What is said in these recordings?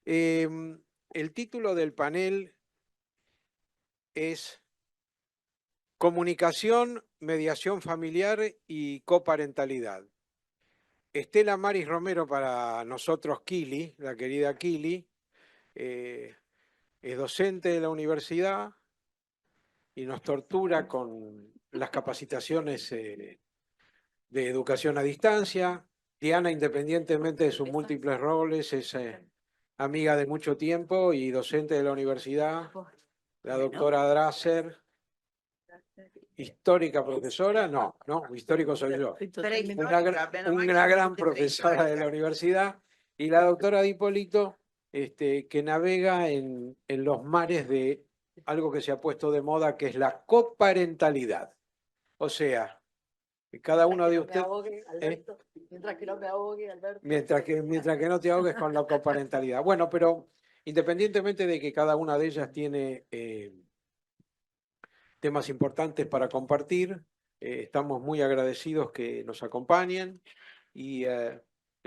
El título del panel es Comunicación, mediación familiar y coparentalidad. Estela Maris Romero, para nosotros Kili, la querida Kili, es docente de la universidad y nos tortura con las capacitaciones de educación a distancia. Diana, independientemente de sus múltiples roles, es amiga de mucho tiempo y docente de la universidad. La doctora Drasser, histórica profesora, no, histórico soy yo. Una gran profesora de la universidad. Y la doctora Di Polito, que navega en los mares de algo que se ha puesto de moda, que es la coparentalidad. O sea, que cada uno de ustedes... Mientras que no me ahogue, Alberto. Mientras que no te ahogues con la coparentalidad. Bueno, pero independientemente de que cada una de ellas tiene temas importantes para compartir, estamos muy agradecidos que nos acompañen y le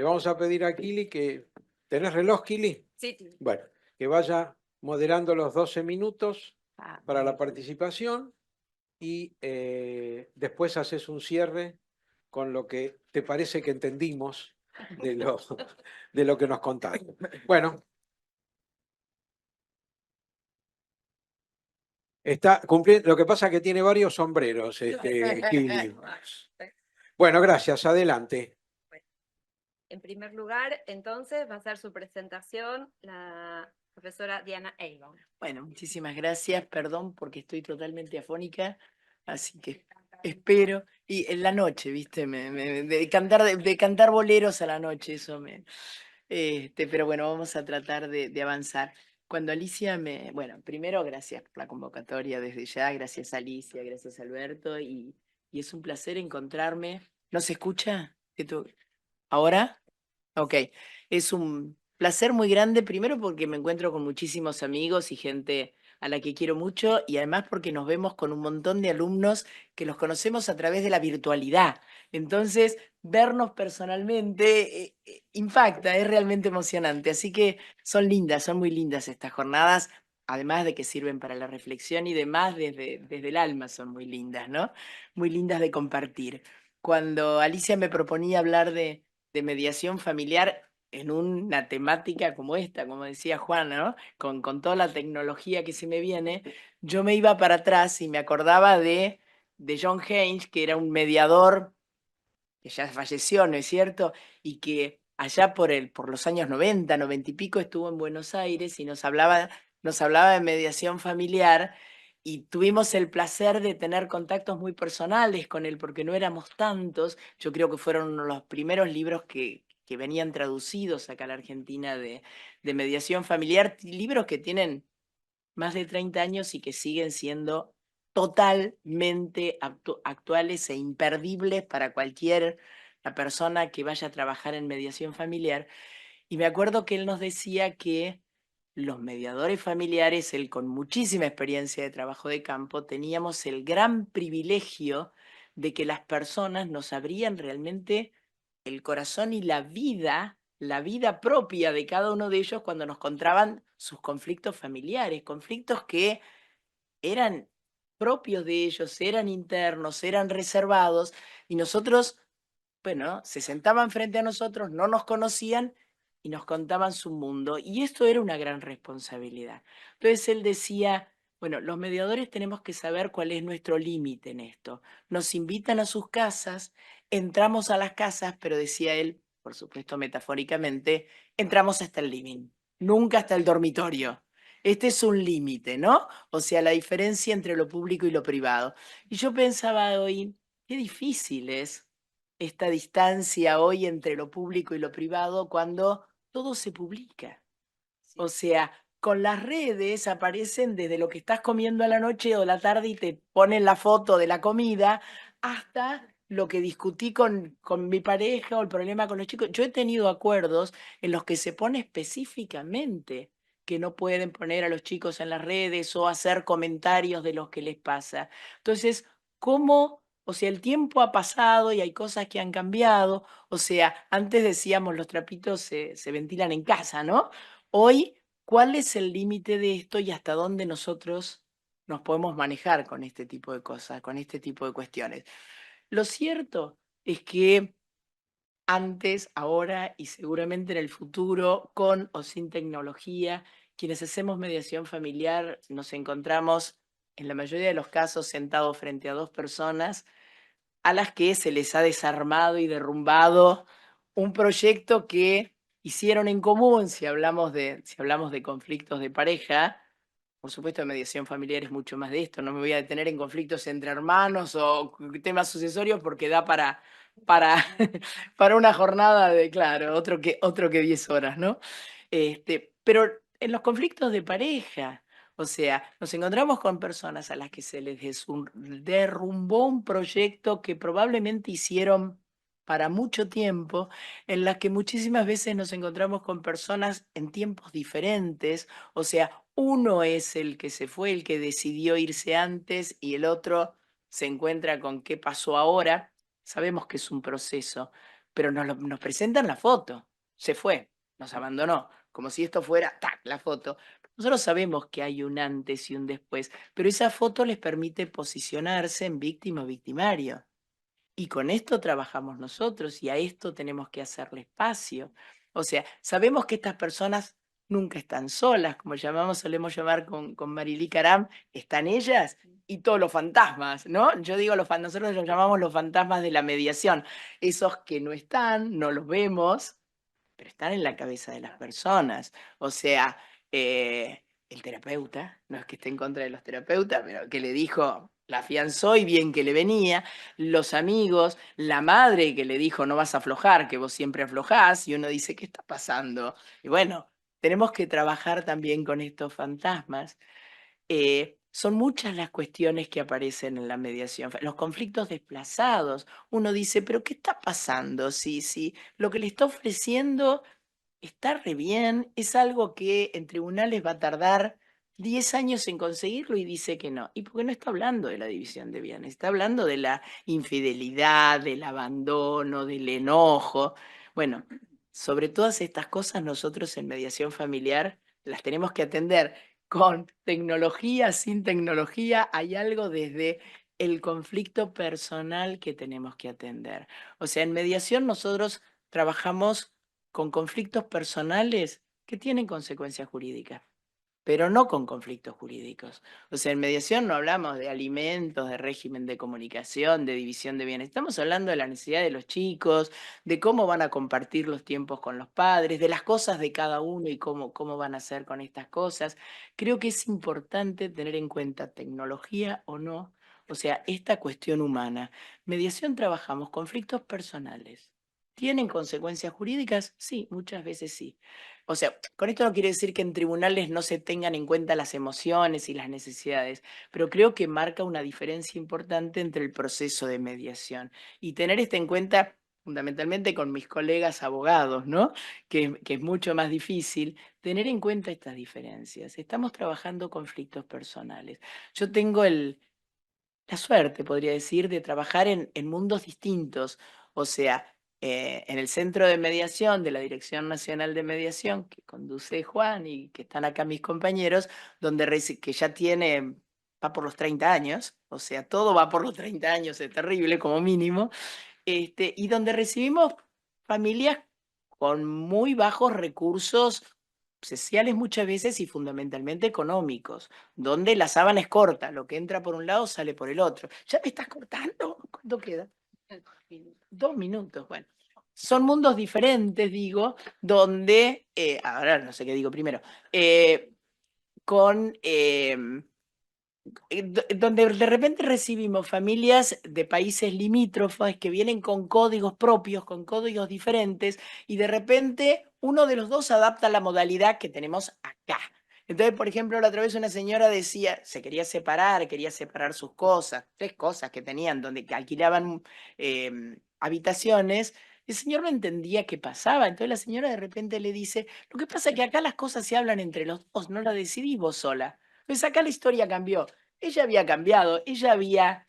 vamos a pedir a Kili que... ¿Tenés reloj, Kili? Sí. Bueno, que vaya moderando los 12 minutos para la participación y después haces un cierre con lo que te parece que entendimos de lo que nos contaron. Bueno, está cumpliendo, lo que pasa es que tiene varios sombreros, Kili. Bueno, gracias, adelante. En primer lugar, entonces, va a hacer su presentación la profesora Diana Avon. Bueno, muchísimas gracias. Perdón porque estoy totalmente afónica, así que espero. Y en la noche, ¿viste? De cantar boleros a la noche, eso me... pero bueno, vamos a tratar de avanzar. Cuando Alicia Bueno, primero, gracias por la convocatoria desde ya. Gracias, Alicia, gracias, Alberto. Y es un placer encontrarme. ¿No se escucha? ¿Ahora? Ok, es un placer muy grande, primero porque me encuentro con muchísimos amigos y gente a la que quiero mucho y además porque nos vemos con un montón de alumnos que los conocemos a través de la virtualidad. Entonces, vernos personalmente impacta, es realmente emocionante. Así que son lindas, son muy lindas estas jornadas, además de que sirven para la reflexión y demás, desde el alma son muy lindas, ¿no? Muy lindas de compartir. Cuando Alicia me proponía hablar de mediación familiar en una temática como esta, como decía Juan, ¿no? Con toda la tecnología que se me viene, yo me iba para atrás y me acordaba de John Haynes, que era un mediador que ya falleció, ¿no es cierto? Y que allá por los años 90, 90 y pico, estuvo en Buenos Aires y nos hablaba de mediación familiar. Y tuvimos el placer de tener contactos muy personales con él, porque no éramos tantos. Yo creo que fueron uno de los primeros libros que venían traducidos acá a la Argentina de mediación familiar, libros que tienen más de 30 años y que siguen siendo totalmente actuales e imperdibles para cualquier la persona que vaya a trabajar en mediación familiar. Y me acuerdo que él nos decía que los mediadores familiares, él con muchísima experiencia de trabajo de campo, teníamos el gran privilegio de que las personas nos abrían realmente el corazón y la vida propia de cada uno de ellos cuando nos contaban sus conflictos familiares, conflictos que eran propios de ellos, eran internos, eran reservados, y nosotros, bueno, se sentaban frente a nosotros, no nos conocían y nos contaban su mundo, y esto era una gran responsabilidad. Entonces él decía, bueno, los mediadores tenemos que saber cuál es nuestro límite en esto. Nos invitan a sus casas, entramos a las casas, pero decía él, por supuesto metafóricamente, entramos hasta el living, nunca hasta el dormitorio. Este es un límite, ¿no? O sea, la diferencia entre lo público y lo privado. Y yo pensaba hoy, qué difícil es esta distancia hoy entre lo público y lo privado cuando todo se publica. O sea, con las redes aparecen desde lo que estás comiendo a la noche o la tarde y te ponen la foto de la comida hasta lo que discutí con mi pareja o el problema con los chicos. Yo he tenido acuerdos en los que se pone específicamente que no pueden poner a los chicos en las redes o hacer comentarios de lo que les pasa. Entonces, ¿cómo? O sea, el tiempo ha pasado y hay cosas que han cambiado. O sea, antes decíamos los trapitos se ventilan en casa, ¿no? Hoy, ¿cuál es el límite de esto y hasta dónde nosotros nos podemos manejar con este tipo de cosas, con este tipo de cuestiones? Lo cierto es que antes, ahora y seguramente en el futuro, con o sin tecnología, quienes hacemos mediación familiar nos encontramos en la mayoría de los casos sentados frente a dos personas a las que se les ha desarmado y derrumbado un proyecto que hicieron en común, si hablamos de conflictos de pareja. Por supuesto, mediación familiar es mucho más de esto. No me voy a detener en conflictos entre hermanos o temas sucesorios porque da para, para una jornada de, claro, otro que 10 horas, ¿no? Pero en los conflictos de pareja, o sea, nos encontramos con personas a las que se les derrumbó un proyecto que probablemente hicieron para mucho tiempo, en las que muchísimas veces nos encontramos con personas en tiempos diferentes, o sea, uno es el que se fue, el que decidió irse antes y el otro se encuentra con qué pasó ahora. Sabemos que es un proceso, pero nos presentan la foto. Se fue, nos abandonó, como si esto fuera, ¡tac!, la foto. Nosotros sabemos que hay un antes y un después, pero esa foto les permite posicionarse en víctima o victimario. Y con esto trabajamos nosotros y a esto tenemos que hacerle espacio. O sea, sabemos que estas personas nunca están solas, como solemos llamar con Marilí Caram, están ellas y todos los fantasmas, ¿no? Yo digo, nosotros los llamamos los fantasmas de la mediación, esos que no están, no los vemos, pero están en la cabeza de las personas. O sea, el terapeuta, no es que esté en contra de los terapeutas, pero que le dijo, la afianzó y bien que le venía, los amigos, la madre que le dijo, no vas a aflojar, que vos siempre aflojás, y uno dice, ¿qué está pasando? Y bueno, tenemos que trabajar también con estos fantasmas. Son muchas las cuestiones que aparecen en la mediación. Los conflictos desplazados. Uno dice, pero ¿qué está pasando? Si lo que le está ofreciendo está re bien, es algo que en tribunales va a tardar 10 años en conseguirlo y dice que no. Y porque no está hablando de la división de bienes, está hablando de la infidelidad, del abandono, del enojo. Bueno, sobre todas estas cosas nosotros en mediación familiar las tenemos que atender con tecnología, sin tecnología, hay algo desde el conflicto personal que tenemos que atender. O sea, en mediación nosotros trabajamos con conflictos personales que tienen consecuencias jurídicas, pero no con conflictos jurídicos. O sea, en mediación no hablamos de alimentos, de régimen de comunicación, de división de bienes. Estamos hablando de la necesidad de los chicos, de cómo van a compartir los tiempos con los padres, de las cosas de cada uno y cómo van a hacer con estas cosas. Creo que es importante tener en cuenta tecnología o no, o sea, esta cuestión humana. Mediación trabajamos conflictos personales. ¿Tienen consecuencias jurídicas? Sí, muchas veces sí. O sea, con esto no quiere decir que en tribunales no se tengan en cuenta las emociones y las necesidades, pero creo que marca una diferencia importante entre el proceso de mediación y tener esto en cuenta fundamentalmente con mis colegas abogados, ¿no? Que es mucho más difícil tener en cuenta estas diferencias. Estamos trabajando conflictos personales. Yo tengo la suerte, podría decir, de trabajar en mundos distintos. O sea, en el Centro de Mediación de la Dirección Nacional de Mediación, que conduce Juan y que están acá mis compañeros, que ya va por los 30 años, o sea, todo va por los 30 años, es terrible como mínimo, y donde recibimos familias con muy bajos recursos sociales muchas veces y fundamentalmente económicos, donde la sábana es corta, lo que entra por un lado sale por el otro. ¿Ya me estás cortando? ¿Cuánto queda? 2 minutos, bueno. Son mundos diferentes, digo, donde, ahora no sé qué digo primero, con donde de repente recibimos familias de países limítrofes que vienen con códigos propios, con códigos diferentes, y de repente uno de los dos adapta la modalidad que tenemos acá. Entonces, por ejemplo, la otra vez una señora decía, se quería separar sus cosas, 3 cosas que tenían, donde que alquilaban habitaciones. El señor no entendía qué pasaba, entonces la señora de repente le dice, lo que pasa es que acá las cosas se hablan entre los dos, no la decidís vos sola. Pues acá la historia cambió. Ella había cambiado, ella había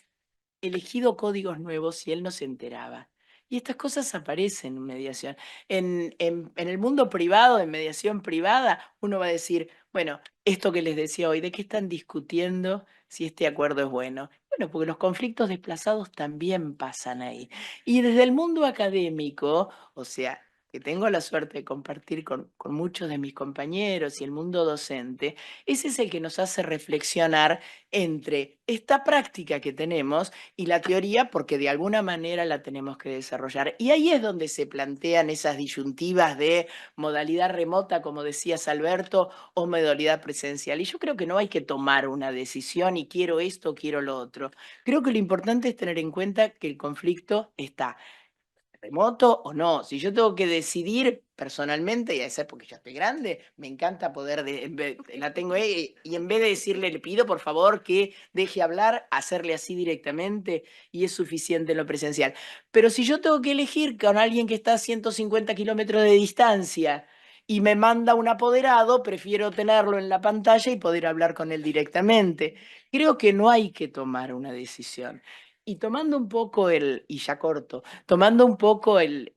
elegido códigos nuevos y él no se enteraba. Y estas cosas aparecen en mediación. En el mundo privado, en mediación privada, uno va a decir, bueno, esto que les decía hoy, ¿de qué están discutiendo si este acuerdo es bueno? Bueno, porque los conflictos desplazados también pasan ahí. Y desde el mundo académico, o sea, que tengo la suerte de compartir con muchos de mis compañeros y el mundo docente, ese es el que nos hace reflexionar entre esta práctica que tenemos y la teoría, porque de alguna manera la tenemos que desarrollar. Y ahí es donde se plantean esas disyuntivas de modalidad remota, como decías Alberto, o modalidad presencial. Y yo creo que no hay que tomar una decisión y quiero esto, quiero lo otro. Creo que lo importante es tener en cuenta que el conflicto está remoto o no. Si yo tengo que decidir personalmente, y a veces porque ya estoy grande, me encanta poder, la tengo ahí, y en vez de decirle, le pido por favor que deje hablar, hacerle así directamente, y es suficiente lo presencial. Pero si yo tengo que elegir con alguien que está a 150 kilómetros de distancia y me manda un apoderado, prefiero tenerlo en la pantalla y poder hablar con él directamente. Creo que no hay que tomar una decisión. Y tomando un poco y ya corto, tomando un poco el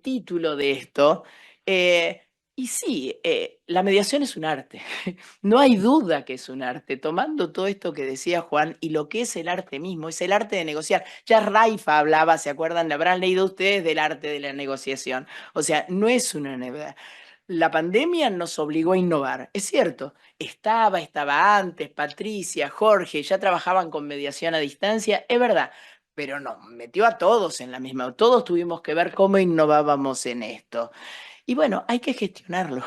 título de esto, y sí, la mediación es un arte, no hay duda que es un arte, tomando todo esto que decía Juan y lo que es el arte mismo, es el arte de negociar. Ya Raifa hablaba, ¿se acuerdan? Habrán leído ustedes del arte de la negociación. O sea, no es una novedad. La pandemia nos obligó a innovar, es cierto. Estaba antes, Patricia, Jorge, ya trabajaban con mediación a distancia, es verdad, pero nos metió a todos en la misma. Todos tuvimos que ver cómo innovábamos en esto. Y bueno, hay que gestionarlo,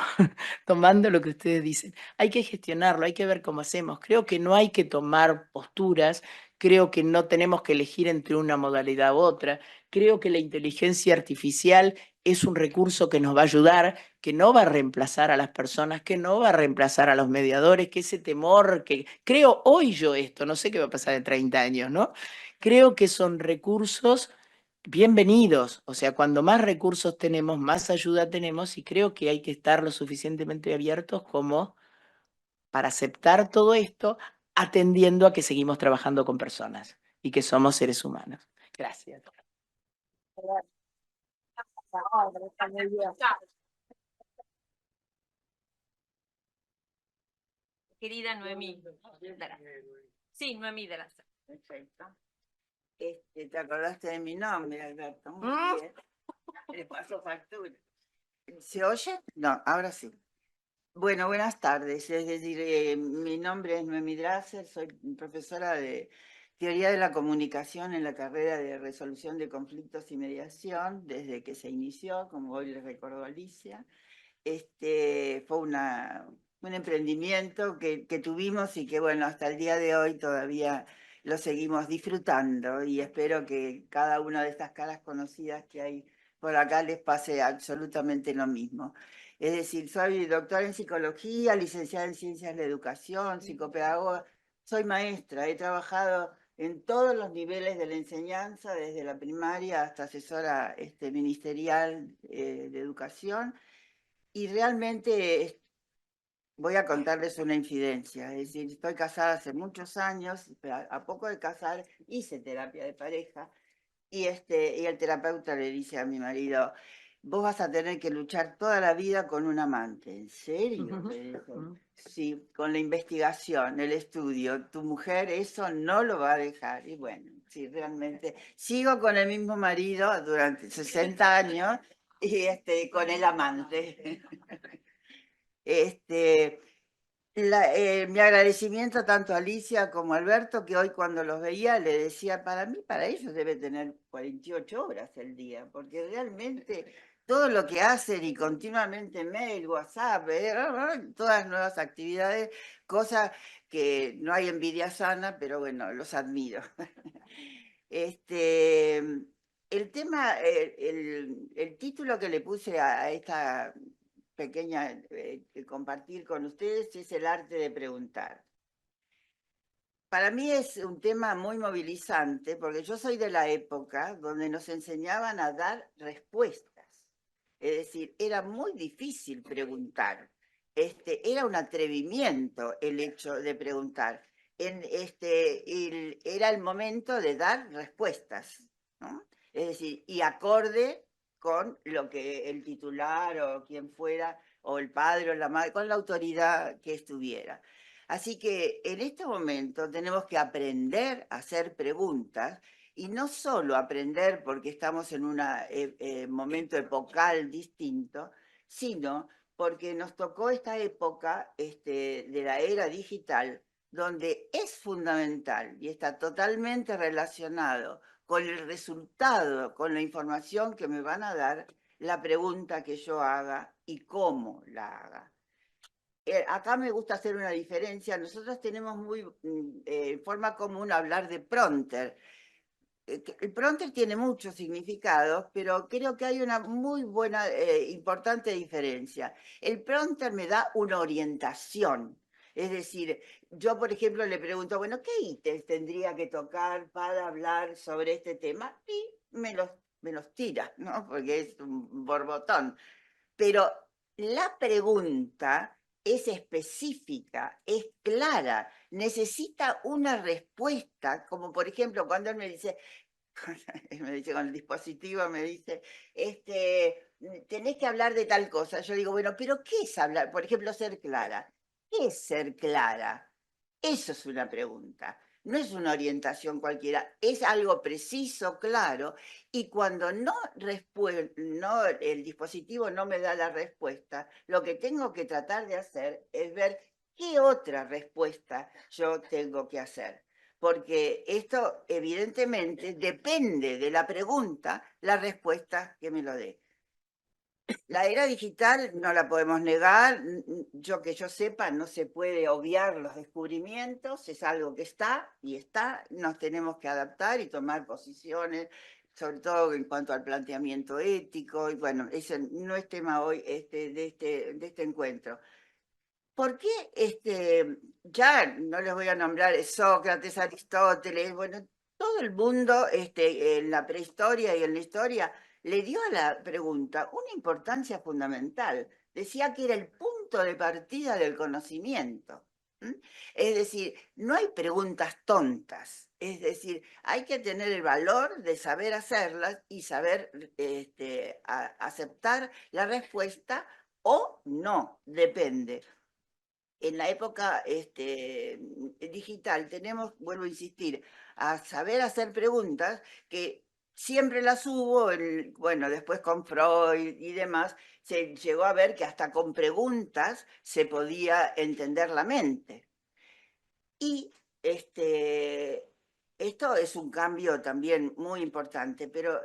tomando lo que ustedes dicen. Hay que gestionarlo, hay que ver cómo hacemos. Creo que no hay que tomar posturas, creo que no tenemos que elegir entre una modalidad u otra. Creo que la inteligencia artificial es un recurso que nos va a ayudar, que no va a reemplazar a las personas, que no va a reemplazar a los mediadores, que ese temor que creo hoy yo esto, no sé qué va a pasar en 30 años, ¿no? Creo que son recursos bienvenidos, o sea, cuando más recursos tenemos, más ayuda tenemos y creo que hay que estar lo suficientemente abiertos como para aceptar todo esto, atendiendo a que seguimos trabajando con personas y que somos seres humanos. Gracias. Querida Noemí. Sí, Noemí de la Serna. Perfecto. Te acordaste de mi nombre, Alberto. Muy bien. Le paso factura. ¿Se oye? No, ahora sí. Bueno, buenas tardes. Es decir, mi nombre es Noemí Drasser, soy profesora de Teoría de la Comunicación en la carrera de Resolución de Conflictos y Mediación desde que se inició, como hoy les recordó Alicia. Fue un emprendimiento que tuvimos y que, bueno, hasta el día de hoy todavía lo seguimos disfrutando y espero que cada una de estas caras conocidas que hay por acá les pase absolutamente lo mismo. Es decir, soy doctora en psicología, licenciada en ciencias de la educación, psicopedagoga, soy maestra, he trabajado en todos los niveles de la enseñanza, desde la primaria hasta asesora ministerial de educación. Y realmente voy a contarles una infidencia, es decir, estoy casada hace muchos años, pero a poco de casar hice terapia de pareja y el terapeuta le dice a mi marido, vos vas a tener que luchar toda la vida con un amante. ¿En serio? Le dijo. Sí, con la investigación, el estudio, tu mujer eso no lo va a dejar. Y bueno, sí, realmente sigo con el mismo marido durante 60 años y con el amante. Mi agradecimiento tanto a Alicia como a Alberto, que hoy cuando los veía le decía, para mí, para ellos debe tener 48 horas el día, porque realmente todo lo que hacen y continuamente mail, WhatsApp, todas nuevas actividades, cosas que no hay envidia sana, pero bueno, los admiro. El tema, el título que le puse a esta pequeña compartir con ustedes es el arte de preguntar. Para mí es un tema muy movilizante porque yo soy de la época donde nos enseñaban a dar respuestas. Es decir, era muy difícil preguntar. Era un atrevimiento el hecho de preguntar. Era el momento de dar respuestas, ¿no? Es decir, y acorde con lo que el titular o quien fuera, o el padre o la madre, con la autoridad que estuviera. Así que en este momento tenemos que aprender a hacer preguntas, y no solo aprender porque estamos en un momento epocal distinto, sino porque nos tocó esta época de la era digital, donde es fundamental y está totalmente relacionado con el resultado, con la información que me van a dar, la pregunta que yo haga y cómo la haga. Acá me gusta hacer una diferencia. Nosotros tenemos forma común hablar de prompter. El prompter tiene muchos significados, pero creo que hay una muy buena, importante diferencia. El prompter me da una orientación. Es decir, yo, por ejemplo, le pregunto, bueno, ¿qué ítems tendría que tocar para hablar sobre este tema? Y me los tira, ¿no? Porque es un borbotón. Pero la pregunta es específica, es clara, necesita una respuesta, como por ejemplo cuando él me dice con el dispositivo, me dice, tenés que hablar de tal cosa. Yo digo, bueno, pero ¿qué es hablar? Por ejemplo, ser clara. ¿Qué es ser clara? Eso es una pregunta. No es una orientación cualquiera, es algo preciso, claro, y cuando no, el dispositivo no me da la respuesta, lo que tengo que tratar de hacer es ver qué otra respuesta yo tengo que hacer. Porque esto evidentemente depende de la pregunta, la respuesta que me lo dé. La era digital no la podemos negar, que yo sepa, no se puede obviar los descubrimientos, es algo que está y está, nos tenemos que adaptar y tomar posiciones, sobre todo en cuanto al planteamiento ético, y bueno, ese no es tema hoy de este encuentro. ¿Por qué ya no les voy a nombrar Sócrates, Aristóteles, bueno, todo el mundo en la prehistoria y en la historia le dio a la pregunta una importancia fundamental? Decía que era el punto de partida del conocimiento. Es decir, no hay preguntas tontas. Es decir, hay que tener el valor de saber hacerlas y saber aceptar la respuesta o no, depende. En la época digital tenemos, vuelvo a insistir, a saber hacer preguntas que siempre las hubo, bueno, después con Freud y demás, se llegó a ver que hasta con preguntas se podía entender la mente. Y esto es un cambio también muy importante, pero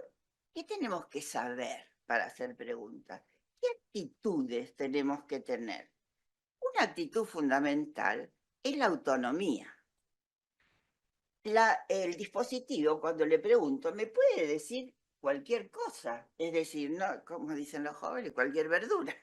¿qué tenemos que saber para hacer preguntas? ¿Qué actitudes tenemos que tener? Una actitud fundamental es la autonomía. El dispositivo, cuando le pregunto, me puede decir cualquier cosa, es decir, no, como dicen los jóvenes, cualquier verdura.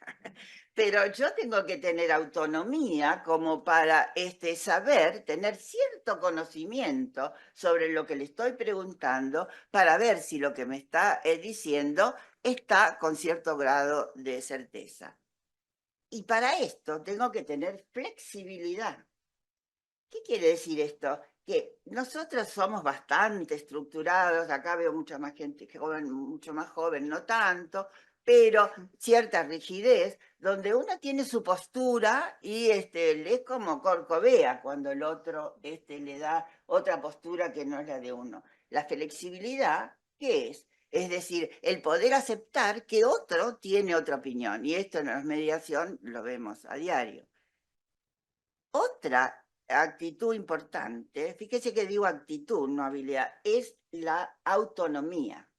Pero yo tengo que tener autonomía como para saber, tener cierto conocimiento sobre lo que le estoy preguntando para ver si lo que me está diciendo está con cierto grado de certeza. Y para esto tengo que tener flexibilidad. ¿Qué quiere decir esto? Que nosotros somos bastante estructurados, acá veo mucha más gente joven, mucho más joven, no tanto, pero cierta rigidez, donde uno tiene su postura y es como corcovea cuando el otro le da otra postura que no es la de uno. La flexibilidad, ¿qué es? Es decir, el poder aceptar que otro tiene otra opinión, y esto en la mediación lo vemos a diario. Otra actitud importante, fíjese que digo actitud, no habilidad, es la autonomía.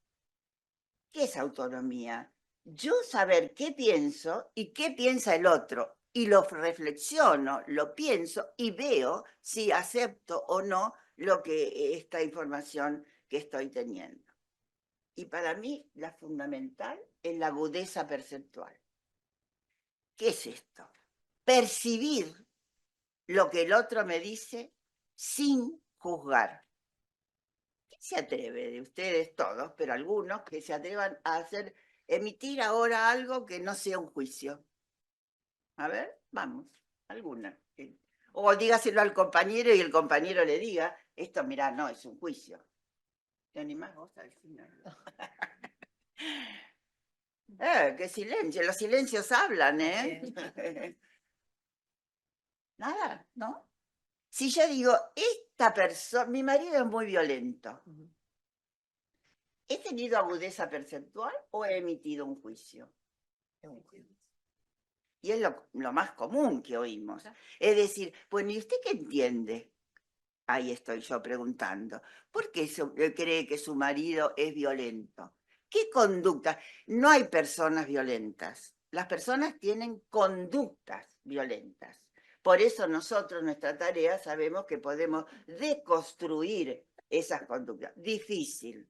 ¿Qué es autonomía? Yo saber qué pienso y qué piensa el otro, y lo reflexiono, lo pienso y veo si acepto o no esta información que estoy teniendo. Y para mí la fundamental es la agudeza perceptual. ¿Qué es esto? Percibir lo que el otro me dice sin juzgar. ¿Quién se atreve de ustedes todos, pero algunos que se atrevan a emitir ahora algo que no sea un juicio? A ver, vamos, alguna. O dígaselo al compañero y el compañero le diga, esto, mirá, no, es un juicio. ¿Te animás vos al final? Qué silencio, los silencios hablan, ¿eh? Nada, ¿no? Si yo digo, esta persona, mi marido es muy violento, ¿he tenido agudeza perceptual o he emitido un juicio? Y es lo más común que oímos. Es decir, bueno, ¿y usted qué entiende? Ahí estoy yo preguntando. ¿Por qué cree que su marido es violento? ¿Qué conducta? No hay personas violentas. Las personas tienen conductas violentas. Por eso nosotros, nuestra tarea, sabemos que podemos deconstruir esas conductas. Difícil.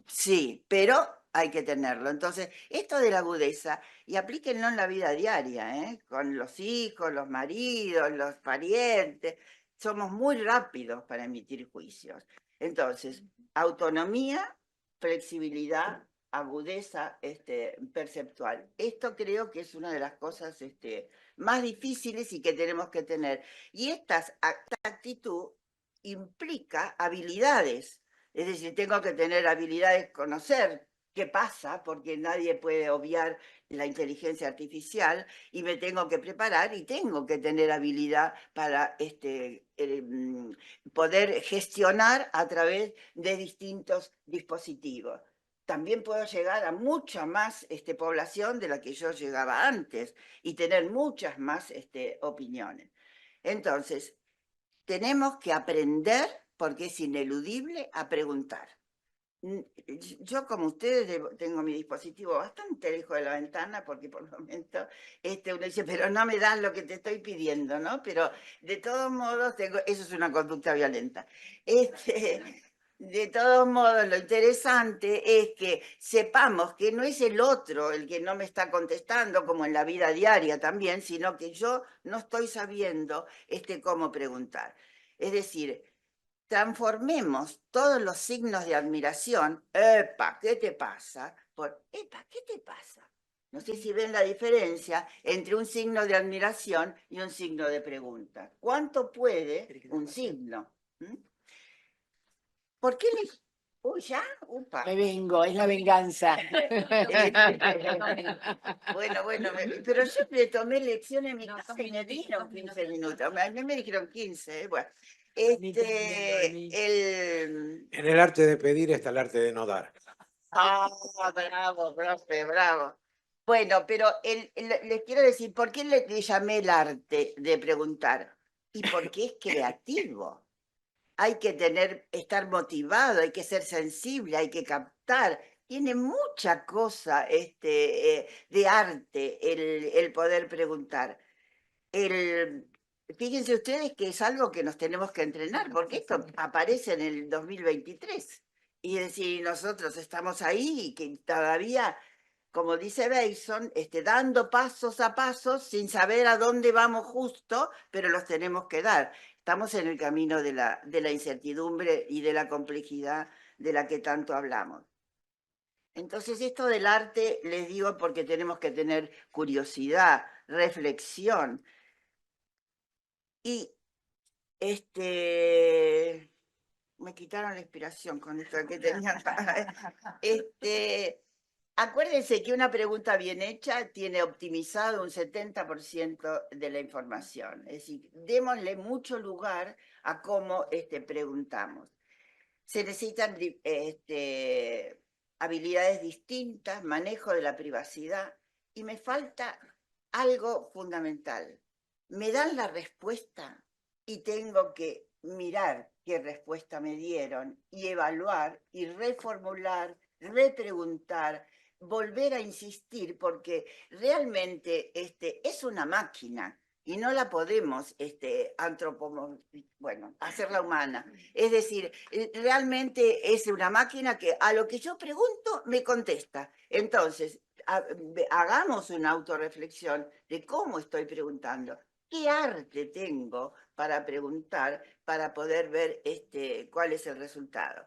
Sí, pero hay que tenerlo. Entonces, esto de la agudeza, y aplíquenlo en la vida diaria, ¿eh? Con los hijos, los maridos, los parientes. Somos muy rápidos para emitir juicios. Entonces, autonomía, flexibilidad, agudeza perceptual. Esto creo que es una de las cosas más difíciles y que tenemos que tener. Y esta actitud implica habilidades. Es decir, tengo que tener habilidades, conocer qué pasa, porque nadie puede obviar la inteligencia artificial, y me tengo que preparar y tengo que tener habilidad para poder gestionar a través de distintos dispositivos. También puedo llegar a mucha más población de la que yo llegaba antes y tener muchas más opiniones. Entonces, tenemos que aprender, porque es ineludible, a preguntar. Yo, como ustedes, tengo mi dispositivo bastante lejos de la ventana, porque por lo menos uno dice, pero no me das lo que te estoy pidiendo, ¿no? Pero de todos modos, eso es una conducta violenta. De todos modos, lo interesante es que sepamos que no es el otro el que no me está contestando, como en la vida diaria también, sino que yo no estoy sabiendo cómo preguntar. Es decir, transformemos todos los signos de admiración, ¡epa! ¿Qué te pasa? Por, ¡epa! ¿Qué te pasa? No sé si ven la diferencia entre un signo de admiración y un signo de pregunta. ¿Cuánto puede un signo? ¿Por qué le... Uy, ¿ya? Upa. Me vengo, es la venganza. Bueno, pero yo le tomé lección en mi casa y me dieron 15 minutos. A mí me dijeron 15, bueno. En el arte de pedir está el arte de no dar. Bravo, profe, bravo. Bueno, pero les quiero decir, ¿por qué le llamé el arte de preguntar? Y porque es creativo. Hay que estar motivado, hay que ser sensible, hay que captar. Tiene mucha cosa de arte el poder preguntar. Fíjense ustedes que es algo que nos tenemos que entrenar, porque esto aparece en el 2023. Y es decir, nosotros estamos ahí y que todavía, como dice Bason, dando pasos a pasos sin saber a dónde vamos justo, pero los tenemos que dar. Estamos en el camino de la incertidumbre y de la complejidad de la que tanto hablamos. Entonces, esto del arte, les digo, porque tenemos que tener curiosidad, reflexión. Y me quitaron la inspiración con esto que tenía. Acuérdense que una pregunta bien hecha tiene optimizado un 70% de la información. Es decir, démosle mucho lugar a cómo preguntamos. Se necesitan habilidades distintas, manejo de la privacidad, y me falta algo fundamental. Me dan la respuesta y tengo que mirar qué respuesta me dieron y evaluar y reformular, repreguntar, volver a insistir, porque realmente es una máquina y no la podemos hacerla humana. Es decir, realmente es una máquina que a lo que yo pregunto me contesta. Entonces, hagamos una autorreflexión de cómo estoy preguntando. ¿Qué arte tengo para preguntar, para poder ver cuál es el resultado?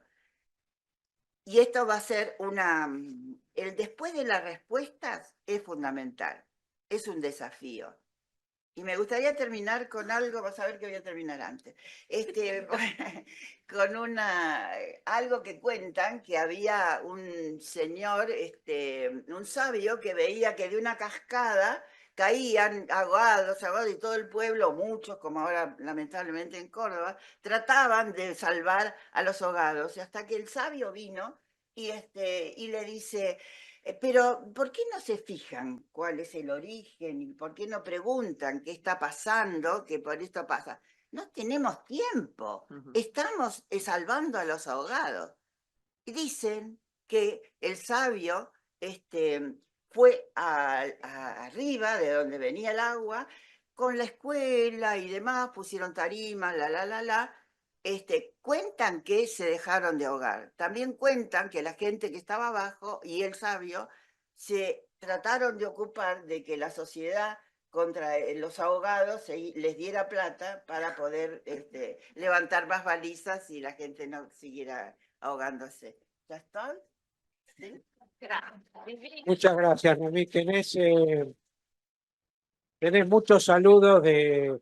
Y esto va a ser el después de las respuestas es fundamental, es un desafío. Y me gustaría terminar con algo, vas a ver que voy a terminar antes. Con algo que cuentan que había un señor, un sabio, que veía que de una cascada caían ahogados, y todo el pueblo, muchos, como ahora lamentablemente en Córdoba, trataban de salvar a los ahogados. Y hasta que el sabio vino y le dice, pero ¿por qué no se fijan cuál es el origen y por qué no preguntan qué está pasando, que por esto pasa? No tenemos tiempo, estamos salvando a los ahogados. Y dicen que el sabio fue arriba de donde venía el agua, con la escuela y demás, pusieron tarimas, cuentan que se dejaron de ahogar. También cuentan que la gente que estaba abajo y el sabio se trataron de ocupar de que la sociedad contra los ahogados les diera plata para poder levantar más balizas y la gente no siguiera ahogándose. ¿Ya estoy? ¿Sí? Muchas gracias, Noemí. Tenés muchos saludos de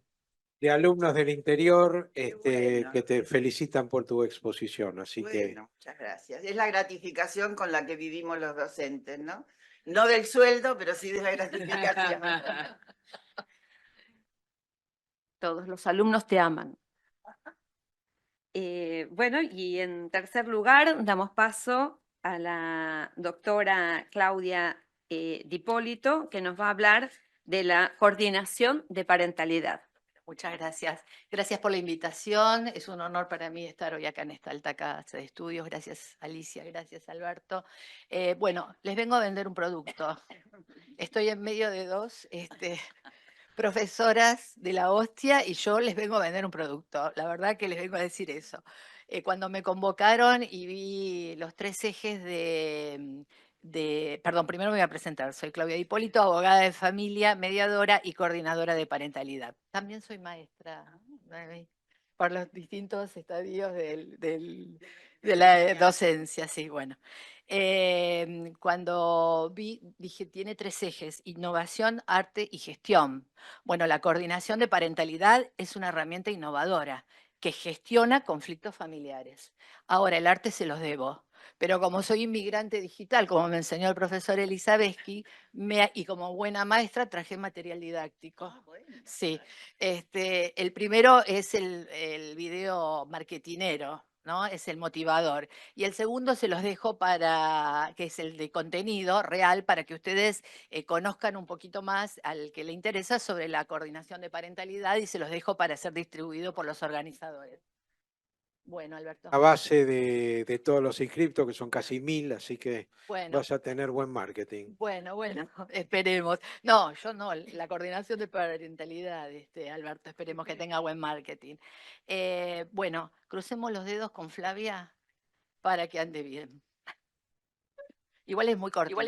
alumnos del interior bueno. que te felicitan por tu exposición. Así Bueno, muchas gracias. Es la gratificación con la que vivimos los docentes, ¿no? No del sueldo, pero sí de la gratificación. Todos los alumnos te aman. Bueno, y en tercer lugar damos paso a la doctora Claudia D'Ippolito, que nos va a hablar de la coordinación de parentalidad. Muchas gracias. Gracias por la invitación. Es un honor para mí estar hoy acá en esta alta casa de estudios. Gracias, Alicia. Gracias, Alberto. Bueno, les vengo a vender un producto. Estoy en medio de dos profesoras de la hostia y yo les vengo a vender un producto. La verdad que les vengo a decir eso. Cuando me convocaron y vi los tres ejes perdón, primero me voy a presentar. Soy Claudia Hipólito, abogada de familia, mediadora y coordinadora de parentalidad. También soy maestra por los distintos estadios de la docencia, sí, bueno. Cuando vi, dije, tiene tres ejes: innovación, arte y gestión. Bueno, la coordinación de parentalidad es una herramienta innovadora que gestiona conflictos familiares. Ahora, el arte se los debo, pero como soy inmigrante digital, como me enseñó el profesor Elisabetsky, y como buena maestra traje material didáctico. Sí, el primero es el video marketinero, ¿no? Es el motivador. Y el segundo se los dejo que es el de contenido real, para que ustedes conozcan un poquito más al que le interesa sobre la coordinación de parentalidad, y se los dejo para ser distribuido por los organizadores. Bueno, Alberto. a base de todos los inscriptos, que son casi 1000, así que Bueno. vas a tener buen marketing. Bueno, esperemos. No, yo no, la coordinación de parentalidad, Alberto, esperemos que tenga buen marketing. Bueno, crucemos los dedos con Flavia para que ande bien. Igual es muy cortito.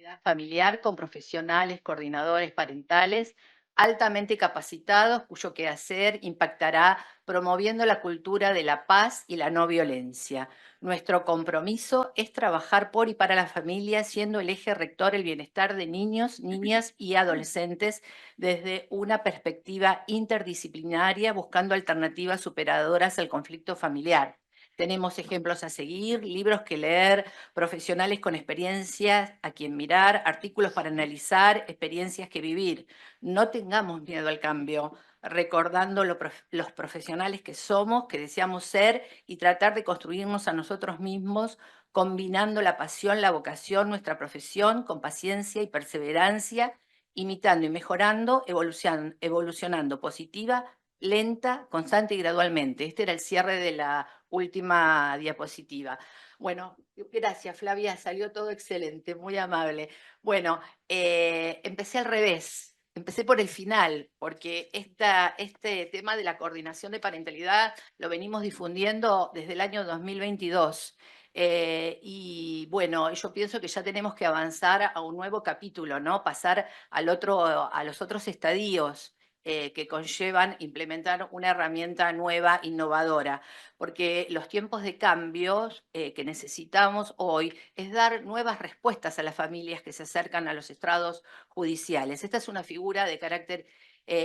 unidad familiar con profesionales, coordinadores parentales altamente capacitados, cuyo quehacer impactará promoviendo la cultura de la paz y la no violencia. Nuestro compromiso es trabajar por y para la familia, siendo el eje rector el bienestar de niños, niñas y adolescentes desde una perspectiva interdisciplinaria, buscando alternativas superadoras al conflicto familiar. Tenemos ejemplos a seguir, libros que leer, profesionales con experiencias a quien mirar, artículos para analizar, experiencias que vivir. No tengamos miedo al cambio, recordando los profesionales que somos, que deseamos ser y tratar de construirnos a nosotros mismos, combinando la pasión, la vocación, nuestra profesión con paciencia y perseverancia, imitando y mejorando, evolucionando positiva, lenta, constante y gradualmente. Este era el cierre de la última diapositiva. Bueno, gracias Flavia, salió todo excelente, muy amable. Bueno, empecé al revés, empecé por el final, porque este tema de la coordinación de parentalidad lo venimos difundiendo desde el año 2022. Y bueno, yo pienso que ya tenemos que avanzar a un nuevo capítulo, ¿no? Pasar a los otros estadios que conllevan implementar una herramienta nueva, innovadora, porque los tiempos de cambios que necesitamos hoy es dar nuevas respuestas a las familias que se acercan a los estrados judiciales. Esta es una figura de carácter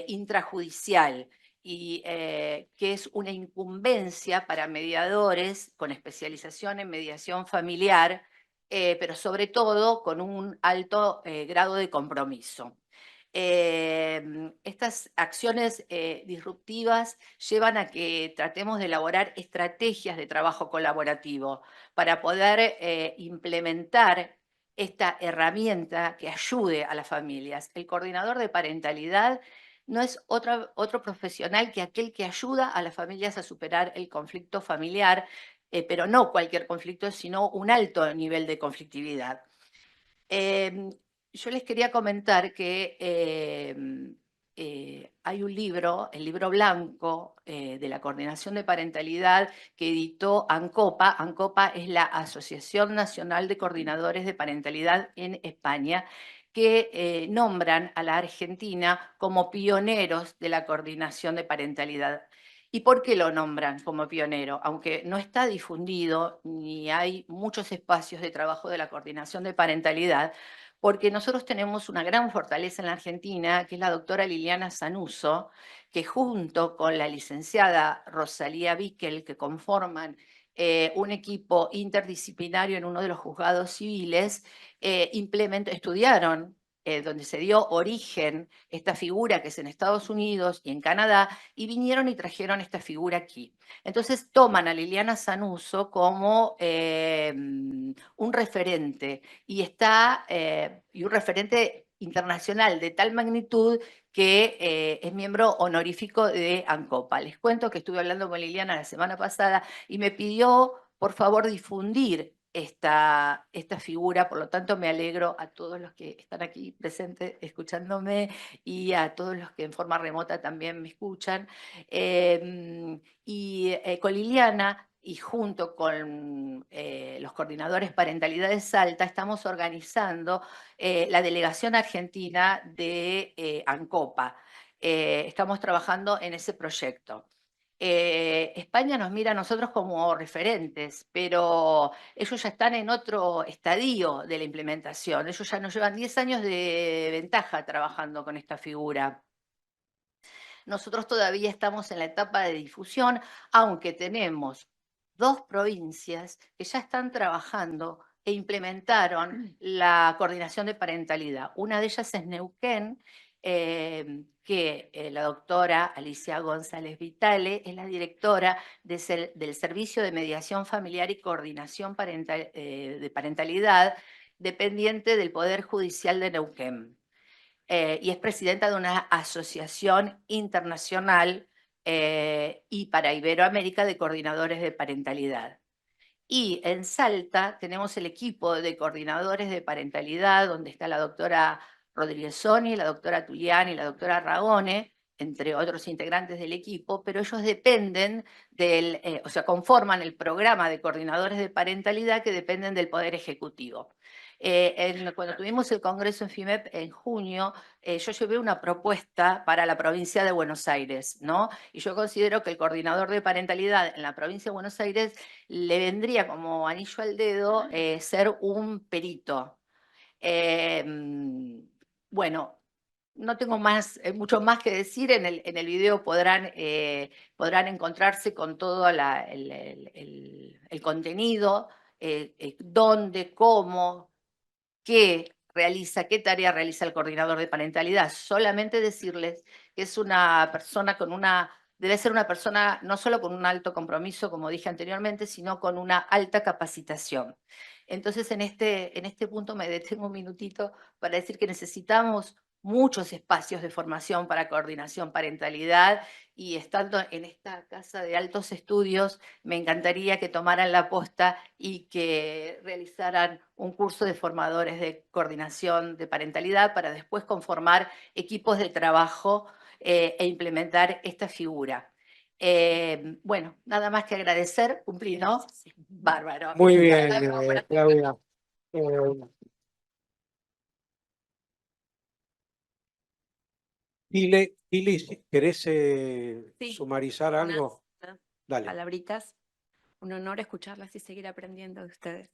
intrajudicial y que es una incumbencia para mediadores con especialización en mediación familiar, pero sobre todo con un alto grado de compromiso. Estas acciones disruptivas llevan a que tratemos de elaborar estrategias de trabajo colaborativo para poder implementar esta herramienta que ayude a las familias. El coordinador de parentalidad no es otro profesional que aquel que ayuda a las familias a superar el conflicto familiar, pero no cualquier conflicto, sino un alto nivel de conflictividad. Yo les quería comentar que hay un libro, el libro blanco de la coordinación de parentalidad que editó ANCOPA. ANCOPA es la Asociación Nacional de Coordinadores de Parentalidad en España, que nombran a la Argentina como pioneros de la coordinación de parentalidad. ¿Y por qué lo nombran como pionero? Aunque no está difundido ni hay muchos espacios de trabajo de la coordinación de parentalidad, porque nosotros tenemos una gran fortaleza en la Argentina, que es la doctora Liliana Sanuso, que junto con la licenciada Rosalía Bickel, que conforman un equipo interdisciplinario en uno de los juzgados civiles, estudiaron donde se dio origen esta figura que es en Estados Unidos y en Canadá, y vinieron y trajeron esta figura aquí. Entonces toman a Liliana Sanuso como un referente, y un referente internacional de tal magnitud que es miembro honorífico de ANCOPA. Les cuento que estuve hablando con Liliana la semana pasada y me pidió, por favor, difundir esta figura, por lo tanto me alegro a todos los que están aquí presentes escuchándome y a todos los que en forma remota también me escuchan. Con Liliana y junto con los coordinadores Parentalidad de Salta estamos organizando la delegación argentina de ANCOPA. Estamos trabajando en ese proyecto. España nos mira a nosotros como referentes, pero ellos ya están en otro estadio de la implementación. Ellos ya nos llevan 10 años de ventaja trabajando con esta figura. Nosotros todavía estamos en la etapa de difusión, aunque tenemos 2 provincias que ya están trabajando e implementaron la coordinación de parentalidad. Una de ellas es Neuquén, que la doctora Alicia González Vitale es la directora del Servicio de Mediación Familiar y Coordinación de Parentalidad, dependiente del Poder Judicial de Neuquén. Y es presidenta de una asociación internacional y para Iberoamérica de coordinadores de parentalidad. Y en Salta tenemos el equipo de coordinadores de parentalidad, donde está la doctora Rodríguezoni, la doctora Tuliani y la doctora Ragone, entre otros integrantes del equipo, pero ellos dependen conforman el programa de coordinadores de parentalidad que dependen del Poder Ejecutivo. Cuando tuvimos el congreso en FIMEP en junio, yo llevé una propuesta para la provincia de Buenos Aires, ¿no? Y yo considero que el coordinador de parentalidad en la provincia de Buenos Aires le vendría como anillo al dedo ser un perito. Bueno, no tengo mucho más que decir. En el video podrán encontrarse con todo el contenido, dónde, cómo, qué tarea realiza el coordinador de parentalidad. Solamente decirles que es una persona debe ser una persona no solo con un alto compromiso, como dije anteriormente, sino con una alta capacitación. Entonces, en este punto me detengo un minutito para decir que necesitamos muchos espacios de formación para coordinación parentalidad, y estando en esta casa de altos estudios, me encantaría que tomaran la posta y que realizaran un curso de formadores de coordinación de parentalidad para después conformar equipos de trabajo e implementar esta figura. Bueno, nada más que agradecer, cumplí, ¿no? Sí. Bárbaro. Muy bien, Claudia. Pili, ¿querés Sí, sumarizar unas algo? Dale. palabritas. Un honor escucharlas y seguir aprendiendo de ustedes.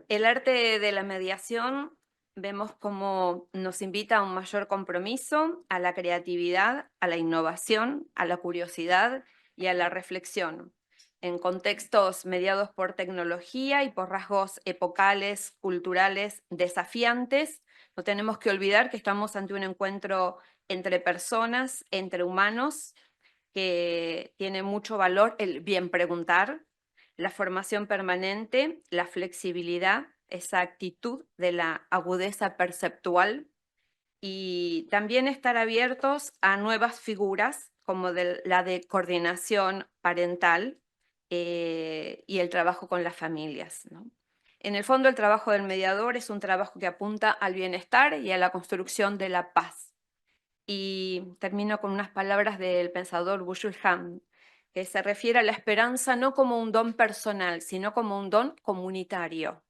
El arte de la mediación vemos cómo nos invita a un mayor compromiso, a la creatividad, a la innovación, a la curiosidad y a la reflexión. En contextos mediados por tecnología y por rasgos epocales, culturales, desafiantes, no tenemos que olvidar que estamos ante un encuentro entre personas, entre humanos, que tiene mucho valor el bien preguntar, la formación permanente, la flexibilidad, esa actitud de la agudeza perceptual, y también estar abiertos a nuevas figuras como la de coordinación parental y el trabajo con las familias, ¿no? En el fondo, el trabajo del mediador es un trabajo que apunta al bienestar y a la construcción de la paz. Y termino con unas palabras del pensador Byung-Chul Han, que se refiere a la esperanza no como un don personal, sino como un don comunitario.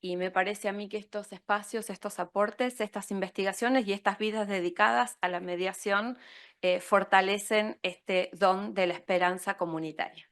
Y me parece a mí que estos espacios, estos aportes, estas investigaciones y estas vidas dedicadas a la mediación fortalecen este don de la esperanza comunitaria.